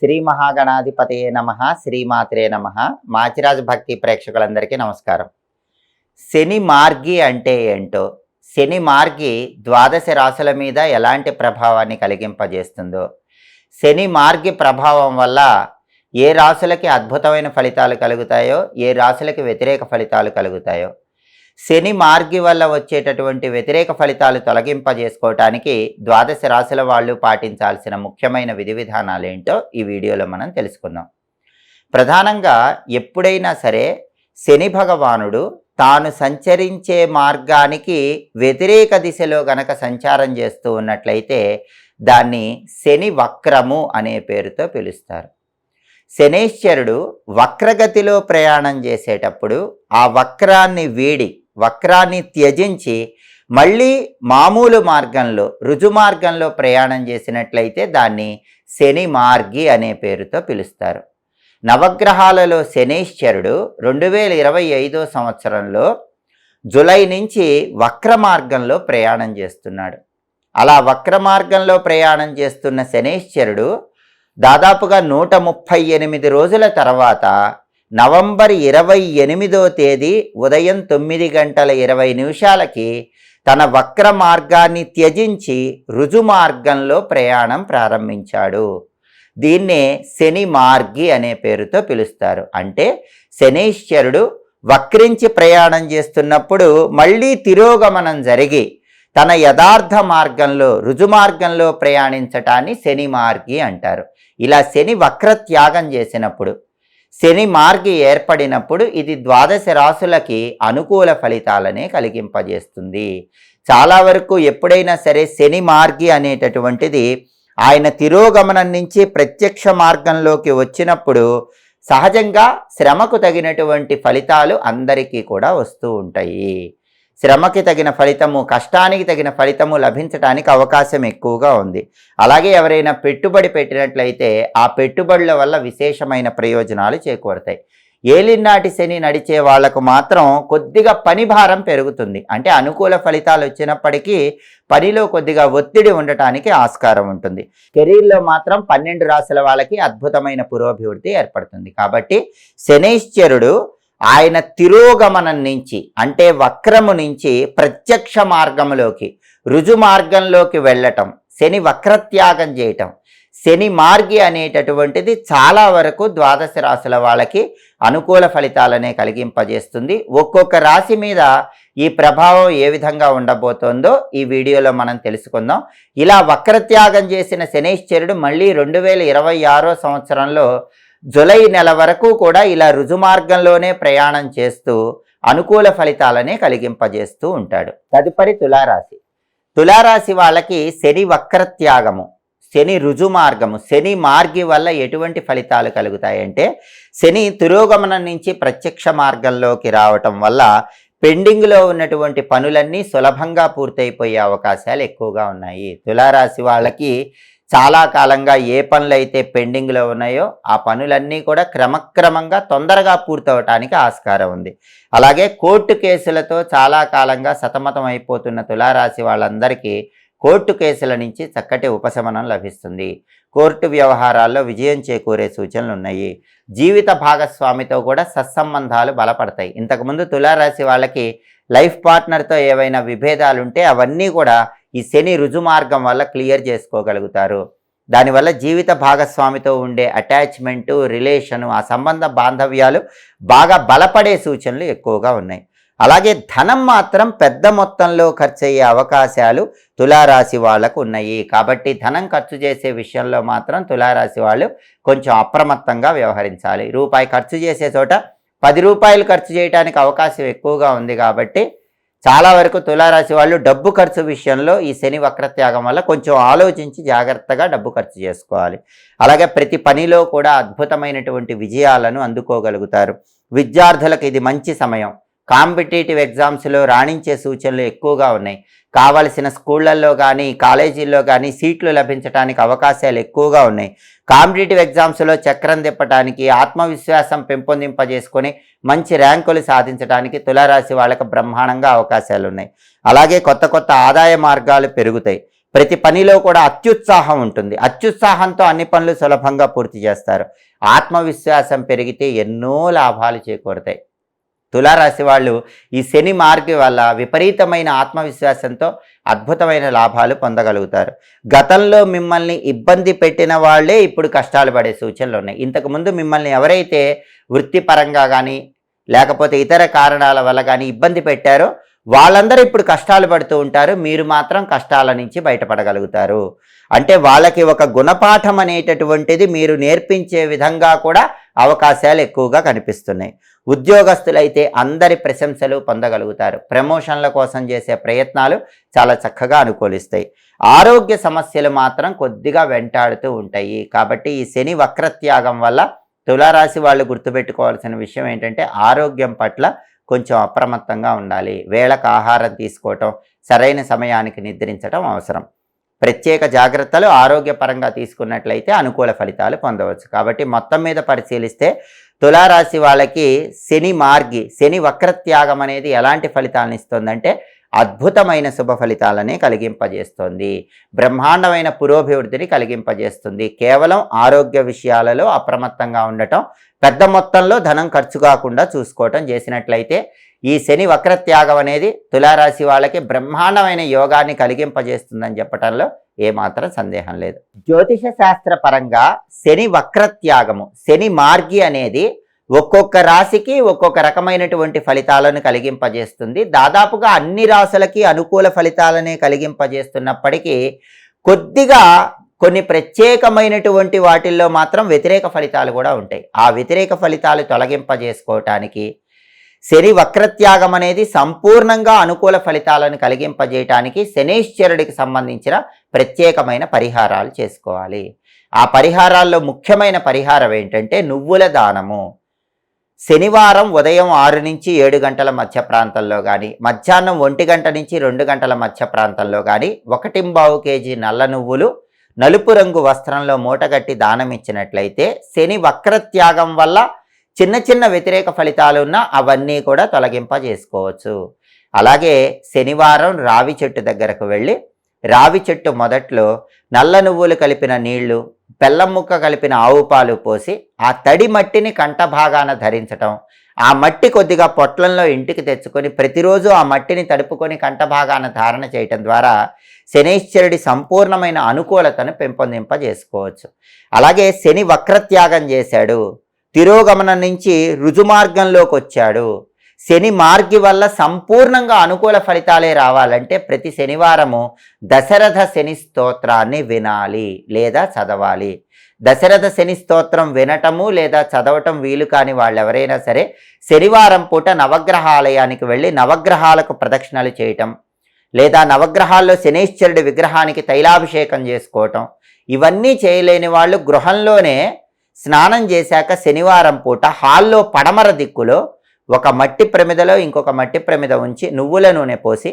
శ్రీ మహాగణాధిపతయే నమః, శ్రీమాత్రే నమః. మాచిరాజు భక్తి ప్రేక్షకులందరికీ నమస్కారం. శని మార్గి అంటే ఏంటో, శని మార్గి ద్వాదశ రాశుల మీద ఎలాంటి ప్రభావాన్ని కలిగింపజేస్తుందో, శని మార్గి ప్రభావం వల్ల ఏ రాశులకి అద్భుతమైన ఫలితాలు కలుగుతాయో, ఏ రాశులకి వ్యతిరేక ఫలితాలు కలుగుతాయో, శని మార్గి వల్ల వచ్చేటటువంటి వ్యతిరేక ఫలితాలు తొలగింపజేసుకోవటానికి ద్వాదశ రాశుల వాళ్ళు పాటించాల్సిన ముఖ్యమైన విధి విధానాలు ఏంటో ఈ వీడియోలో మనం తెలుసుకుందాం. ప్రధానంగా ఎప్పుడైనా సరే శని భగవానుడు తాను సంచరించే మార్గానికి వ్యతిరేక దిశలో గనక సంచారం చేస్తూ ఉన్నట్లయితే దాన్ని శని వక్రము అనే పేరుతో పిలుస్తారు. శనేశ్వరుడు వక్రగతిలో ప్రయాణం చేసేటప్పుడు ఆ వక్రాన్ని వీడి, వక్రాన్ని త్యజించి మళ్ళీ మామూలు మార్గంలో, రుజు మార్గంలో ప్రయాణం చేసినట్లయితే దాన్ని శని మార్గి అనే పేరుతో పిలుస్తారు. నవగ్రహాలలో శనేశ్వరుడు 2025 సంవత్సరంలో జూలై నుంచి వక్ర మార్గంలో ప్రయాణం చేస్తున్నాడు. అలా వక్ర మార్గంలో ప్రయాణం చేస్తున్న శనేశ్వరుడు దాదాపుగా 138 రోజుల తర్వాత నవంబర్ 28వ తేదీ ఉదయం 9:20 తన వక్ర మార్గాన్ని త్యజించి రుజు మార్గంలో ప్రయాణం ప్రారంభించాడు. దీన్నే శని మార్గి అనే పేరుతో పిలుస్తారు. అంటే శనేశ్వరుడు వక్రించి ప్రయాణం చేస్తున్నప్పుడు మళ్ళీ తిరోగమనం జరిగి తన యథార్థ మార్గంలో, రుజు మార్గంలో ప్రయాణించటాన్ని శని మార్గి అంటారు. ఇలా శని వక్ర త్యాగం చేసినప్పుడు, శని మార్గి ఏర్పడినప్పుడు ఇది ద్వాదశ రాశులకి అనుకూల ఫలితాలనే కలిగింపజేస్తుంది. చాలా వరకు ఎప్పుడైనా సరే శని మార్గి అనేటటువంటిది ఆయన తిరోగమనం నుంచి ప్రత్యక్ష మార్గంలోకి వచ్చినప్పుడు సహజంగా శ్రమకు తగినటువంటి ఫలితాలు అందరికీ కూడా వస్తూ ఉంటాయి. శ్రమకి తగిన ఫలితము, కష్టానికి తగిన ఫలితము లభించడానికి అవకాశం ఎక్కువగా ఉంది. అలాగే ఎవరైనా పెట్టుబడి పెట్టినట్లయితే ఆ పెట్టుబడుల వల్ల విశేషమైన ప్రయోజనాలు చేకూరుతాయి. ఏలినాటి శని నడిచే వాళ్లకు మాత్రం కొద్దిగా పని భారం పెరుగుతుంది. అంటే అనుకూల ఫలితాలు వచ్చినప్పటికీ పనిలో కొద్దిగా ఒత్తిడి ఉండటానికి ఆస్కారం ఉంటుంది. కెరీర్లో మాత్రం 12 రాశుల వాళ్ళకి అద్భుతమైన పురోభివృద్ధి ఏర్పడుతుంది. కాబట్టి శనైశ్చరుడు ఆయన తిరోగమనం నుంచి, అంటే వక్రము నుంచి ప్రత్యక్ష మార్గంలోకి, రుజు మార్గంలోకి వెళ్ళటం, శని వక్రత్యాగం చేయటం, శని మార్గి అనేటటువంటిది చాలా వరకు ద్వాదశ రాశుల వాళ్ళకి అనుకూల ఫలితాలనే కలిగింపజేస్తుంది. ఒక్కొక్క రాశి మీద ఈ ప్రభావం ఏ విధంగా ఉండబోతోందో ఈ వీడియోలో మనం తెలుసుకుందాం. ఇలా వక్రత్యాగం చేసిన శనైశ్వరుడు మళ్ళీ 2026 సంవత్సరంలో జూలై నెల వరకు కూడా ఇలా రుజు మార్గంలోనే ప్రయాణం చేస్తూ అనుకూల ఫలితాలనే కలిగింపజేస్తూ ఉంటాడు. తదుపరి తులారాశి. తులారాశి వాళ్ళకి శని వక్రత్యాగము, శని రుజు మార్గము, శని మార్గి వల్ల ఎటువంటి ఫలితాలు కలుగుతాయంటే, శని తిరోగమనం నుంచి ప్రత్యక్ష మార్గంలోకి రావటం వల్ల పెండింగ్లో ఉన్నటువంటి పనులన్నీ సులభంగా పూర్తయిపోయే అవకాశాలు ఎక్కువగా ఉన్నాయి. తులారాశి వాళ్ళకి చాలా కాలంగా ఏ పనులైతే పెండింగ్లో ఉన్నాయో ఆ పనులన్నీ కూడా క్రమక్రమంగా తొందరగా పూర్తవటానికి ఆస్కారం ఉంది. అలాగే కోర్టు కేసులతో చాలా కాలంగా సతమతం అయిపోతున్న తులారాశి వాళ్ళందరికీ కోర్టు కేసుల నుంచి చక్కటి ఉపశమనం లభిస్తుంది. కోర్టు వ్యవహారాల్లో విజయం చేకూరే సూచనలు ఉన్నాయి. జీవిత భాగస్వామితో కూడా సత్సంబంధాలు బలపడతాయి. ఇంతకుముందు తులారాశి వాళ్ళకి లైఫ్ పార్ట్నర్తో ఏవైనా విభేదాలుంటే అవన్నీ కూడా ఈ శని రుజు మార్గం వల్ల క్లియర్ చేసుకోగలుగుతారు. దానివల్ల జీవిత భాగస్వామితో ఉండే అటాచ్మెంటు, రిలేషను, ఆ సంబంధ బాంధవ్యాలు బాగా బలపడే సూచనలు ఎక్కువగా ఉన్నాయి. అలాగే ధనం మాత్రం పెద్ద మొత్తంలో ఖర్చు అయ్యే అవకాశాలు తులారాశి వాళ్ళకు ఉన్నాయి. కాబట్టి ధనం ఖర్చు చేసే విషయంలో మాత్రం తులారాశి వాళ్ళు కొంచెం అప్రమత్తంగా వ్యవహరించాలి. రూపాయి ఖర్చు చేసే చోట 10 రూపాయలు ఖర్చు చేయడానికి అవకాశం ఎక్కువగా ఉంది. కాబట్టి చాలా వరకు తులారాశి వాళ్ళు డబ్బు ఖర్చు విషయంలో ఈ శని వక్రత్యాగం వల్ల కొంచెం ఆలోచించి జాగ్రత్తగా డబ్బు ఖర్చు చేసుకోవాలి. అలాగే ప్రతి పనిలో కూడా అద్భుతమైనటువంటి విజయాలను అందుకోగలుగుతారు. విద్యార్థులకు ఇది మంచి సమయం. కాంపిటేటివ్ ఎగ్జామ్స్లో రాణించే సూచనలు ఎక్కువగా ఉన్నాయి. కావలసిన స్కూళ్ళల్లో కానీ కాలేజీల్లో కానీ సీట్లు లభించడానికి అవకాశాలు ఎక్కువగా ఉన్నాయి. కాంపిటేటివ్ ఎగ్జామ్స్లో చక్రం తిప్పడానికి, ఆత్మవిశ్వాసం పెంపొందింపజేసుకొని మంచి ర్యాంకులు సాధించడానికి తులారాశి వాళ్ళకి బ్రహ్మాండంగా అవకాశాలు ఉన్నాయి. అలాగే కొత్త కొత్త ఆదాయ మార్గాలు పెరుగుతాయి. ప్రతి పనిలో కూడా అత్యుత్సాహం ఉంటుంది. అత్యుత్సాహంతో అన్ని పనులు సులభంగా పూర్తి చేస్తారు. ఆత్మవిశ్వాసం పెరిగితే ఎన్నో లాభాలు చేకూరుతాయి. తులారాశి వాళ్ళు ఈ శని మార్గి వల్ల విపరీతమైన ఆత్మవిశ్వాసంతో అద్భుతమైన లాభాలు పొందగలుగుతారు. గతంలో మిమ్మల్ని ఇబ్బంది పెట్టిన వాళ్ళే ఇప్పుడు కష్టాలు పడే సూచనలు ఉన్నాయి. ఇంతకుముందు మిమ్మల్ని ఎవరైతే వృత్తిపరంగా కానీ లేకపోతే ఇతర కారణాల వల్ల కానీ ఇబ్బంది పెట్టారో వాళ్ళందరూ ఇప్పుడు కష్టాలు పడుతూ ఉంటారు. మీరు మాత్రం కష్టాల నుంచి బయటపడగలుగుతారు. అంటే వాళ్ళకి ఒక గుణపాఠం అనేటటువంటిది మీరు నేర్పించే విధంగా కూడా అవకాశాలు ఎక్కువగా కనిపిస్తున్నాయి. ఉద్యోగస్తులైతే అందరి ప్రశంసలు పొందగలుగుతారు. ప్రమోషన్ల కోసం చేసే ప్రయత్నాలు చాలా చక్కగా అనుకూలిస్తాయి. ఆరోగ్య సమస్యలు మాత్రం కొద్దిగా వెంటాడుతూ ఉంటాయి. కాబట్టి ఈ శని వక్రత్యాగం వల్ల తులారాశి వాళ్ళు గుర్తుపెట్టుకోవాల్సిన విషయం ఏంటంటే ఆరోగ్యం పట్ల కొంచెం అప్రమత్తంగా ఉండాలి. వేళకు ఆహారం తీసుకోవటం, సరైన సమయానికి నిద్రించడం అవసరం. ప్రత్యేక జాగ్రత్తలు ఆరోగ్యపరంగా తీసుకున్నట్లయితే అనుకూల ఫలితాలు పొందవచ్చు. కాబట్టి మొత్తం మీద పరిశీలిస్తే తులారాశి వాళ్ళకి శని మార్గి, శని వక్రత్యాగం అనేది ఎలాంటి ఫలితాలను ఇస్తుందంటే అద్భుతమైన శుభ ఫలితాలనే కలిగింపజేస్తుంది. బ్రహ్మాండమైన పురోభివృద్ధిని కలిగింపజేస్తుంది. కేవలం ఆరోగ్య విషయాలలో అప్రమత్తంగా ఉండటం, పెద్ద మొత్తంలో ధనం ఖర్చు కాకుండా చూసుకోవటం చేసినట్లయితే ఈ శని వక్రత్యాగం అనేది తులారాశి వాళ్ళకి బ్రహ్మాండమైన యోగాన్ని కలిగింపజేస్తుందని చెప్పటంలో ఏమాత్రం సందేహం లేదు. జ్యోతిష శాస్త్ర పరంగా శని వక్రత్యాగము, శని మార్గి అనేది ఒక్కొక్క రాశికి ఒక్కొక్క రకమైనటువంటి ఫలితాలను కలిగింపజేస్తుంది. దాదాపుగా అన్ని రాశులకి అనుకూల ఫలితాలనే కలిగింపజేస్తున్నప్పటికీ కొద్దిగా కొన్ని ప్రత్యేకమైనటువంటి వాటిల్లో మాత్రం వ్యతిరేక ఫలితాలు కూడా ఉంటాయి. ఆ వ్యతిరేక ఫలితాలు తొలగింపజేసుకోవటానికి శని వక్రత్యాగం అనేది సంపూర్ణంగా అనుకూల ఫలితాలను కలిగింపజేయటానికి శనీశ్వరుడికి సంబంధించిన ప్రత్యేకమైన పరిహారాలు చేసుకోవాలి. ఆ పరిహారాల్లో ముఖ్యమైన పరిహారం ఏంటంటే నువ్వుల దానము. శనివారం ఉదయం 6 నుంచి 7 గంటల మధ్య ప్రాంతంలో కానీ, మధ్యాహ్నం 1 గంట నుంచి 2 గంటల మధ్య ప్రాంతంలో కానీ 1.25 కేజీ నల్ల నువ్వులు నలుపు రంగు వస్త్రంలో మూటగట్టి దానం ఇచ్చినట్లయితే శని వక్రత్యాగం వల్ల చిన్న చిన్న వ్యతిరేక ఫలితాలు ఉన్నా అవన్నీ కూడా తొలగింపజేసుకోవచ్చు. అలాగే శనివారం రావి చెట్టు దగ్గరకు వెళ్ళి రావి చెట్టు మొదట్లో నల్ల నువ్వులు కలిపిన నీళ్లు, బెల్లం ముక్క కలిపిన ఆవు పాలు పోసి ఆ తడి మట్టిని కంఠభాగాన ధరించటం, ఆ మట్టి కొద్దిగా పొట్లంలో ఇంటికి తెచ్చుకొని ప్రతిరోజు ఆ మట్టిని తడుపుకొని కంఠభాగాన ధారణ చేయటం ద్వారా శనీశ్వరుడి సంపూర్ణమైన అనుకూలతను పెంపొందింపజేసుకోవచ్చు. అలాగే శని వక్రత్యాగం చేశాడు, తిరోగమనం నుంచి రుజుమార్గంలోకి వచ్చాడు, శని మార్గి వల్ల సంపూర్ణంగా అనుకూల ఫలితాలే రావాలంటే ప్రతి శనివారము దశరథ శని స్తోత్రాన్ని వినాలి లేదా చదవాలి. దశరథ శని స్తోత్రం వినటము లేదా చదవటం వీలు కాని వాళ్ళు ఎవరైనా సరే శనివారం పూట నవగ్రహాలయానికి వెళ్ళి నవగ్రహాలకు ప్రదక్షిణలు చేయటం, లేదా నవగ్రహాల్లో శనీశ్వరుడి విగ్రహానికి తైలాభిషేకం చేసుకోవటం, ఇవన్నీ చేయలేని వాళ్ళు గృహంలోనే స్నానం చేశాక శనివారం పూట హాల్లో పడమర దిక్కులో ఒక మట్టి ప్రమిదలో ఇంకొక మట్టి ప్రమిద ఉంచి నువ్వుల నూనె పోసి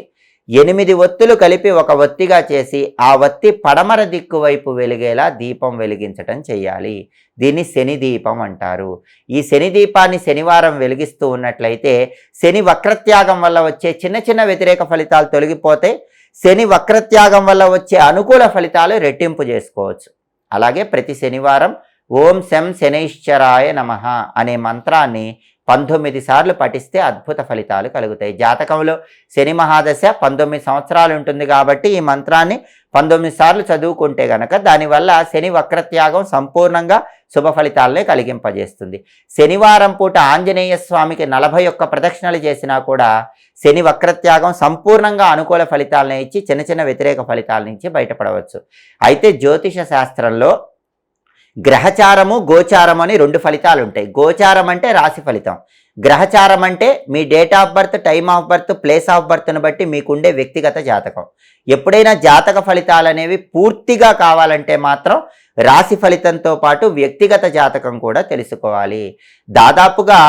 8 ఒత్తులు కలిపి ఒక ఒత్తిగా చేసి ఆ ఒత్తి పడమర దిక్కు వైపు వెలిగేలా దీపం వెలిగించటం చెయ్యాలి. దీన్ని శని దీపం అంటారు. ఈ శని దీపాన్ని శనివారం వెలిగిస్తూ ఉన్నట్లయితే శని వక్రత్యాగం వల్ల వచ్చే చిన్న చిన్న వ్యతిరేక ఫలితాలు తొలగిపోతే శని వక్రత్యాగం వల్ల వచ్చే అనుకూల ఫలితాలు రెట్టింపు చేసుకోవచ్చు. అలాగే ప్రతి శనివారం ఓం శం శనైశ్చరాయ నమః అనే మంత్రాన్ని 19 సార్లు పఠిస్తే అద్భుత ఫలితాలు కలుగుతాయి. జాతకంలో శని మహాదశ 19 సంవత్సరాలు ఉంటుంది కాబట్టి ఈ మంత్రాన్ని 19 సార్లు చదువుకుంటే గనక దానివల్ల శని వక్రత్యాగం సంపూర్ణంగా శుభ ఫలితాలనే కలిగింపజేస్తుంది. శనివారం పూట ఆంజనేయ స్వామికి 41 ప్రదక్షిణలు చేసినా కూడా శని వక్రత్యాగం సంపూర్ణంగా అనుకూల ఫలితాలను ఇచ్చి చిన్న చిన్న వ్యతిరేక ఫలితాల నుంచి బయటపడవచ్చు. అయితే జ్యోతిష శాస్త్రంలో గ్రహచారము గోచారం అని 2 ఫలితాలు ఉంటాయి. గోచారం అంటే రాశి ఫలితం, గ్రహచారం అంటే మీ date of birth, time of birth, place of బర్త్ను బట్టి మీకుండే వ్యక్తిగత జాతకం. ఎప్పుడైనా జాతక ఫలితాలు అనేవి పూర్తిగా కావాలంటే మాత్రం రాశి ఫలితంతో పాటు వ్యక్తిగత జాతకం కూడా తెలుసుకోవాలి. దాదాపుగా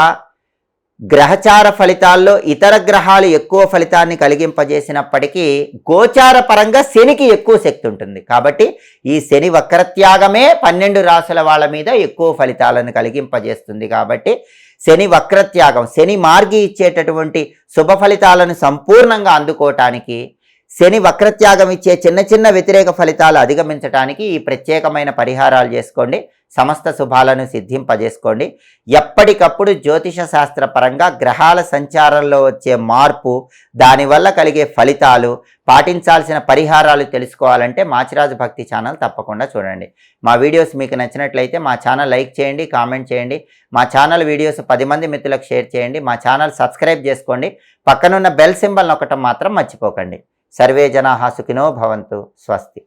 గ్రహచార ఫలితాల్లో ఇతర గ్రహాలు ఎక్కువ ఫలితాన్ని కలిగింపజేసినప్పటికీ గోచార పరంగా శనికి ఎక్కువ శక్తి ఉంటుంది. కాబట్టి ఈ శని వక్రత్యాగమే 12 రాశుల వాళ్ళ మీద ఎక్కువ ఫలితాలను కలిగింపజేస్తుంది. కాబట్టి శని వక్రత్యాగం, శని మార్గి ఇచ్చేటటువంటి శుభ ఫలితాలను సంపూర్ణంగా అందుకోవటానికి శని వక్రత్యాగం ఇచ్చే చిన్న చిన్న వ్యతిరేక ఫలితాలు అధిగమించడానికి ఈ ప్రత్యేకమైన పరిహారాలు చేసుకోండి. సమస్త శుభాలను సిద్ధింపజేసుకోండి. ఎప్పటికప్పుడు జ్యోతిష శాస్త్ర పరంగా గ్రహాల సంచారంలో వచ్చే మార్పు, దానివల్ల కలిగే ఫలితాలు, పాటించాల్సిన పరిహారాలు తెలుసుకోవాలంటే మాచిరాజు భక్తి ఛానల్ తప్పకుండా చూడండి. మా వీడియోస్ మీకు నచ్చినట్లయితే మా ఛానల్ లైక్ చేయండి, కామెంట్ చేయండి. మా ఛానల్ వీడియోస్ 10 మంది మిత్రులకు షేర్ చేయండి. మా ఛానల్ సబ్స్క్రైబ్ చేసుకోండి. పక్కనున్న బెల్ సింబల్ నొక్కటం మాత్రం మర్చిపోకండి. సర్వే జనాః సుఖినో భవంతు. స్వస్తి.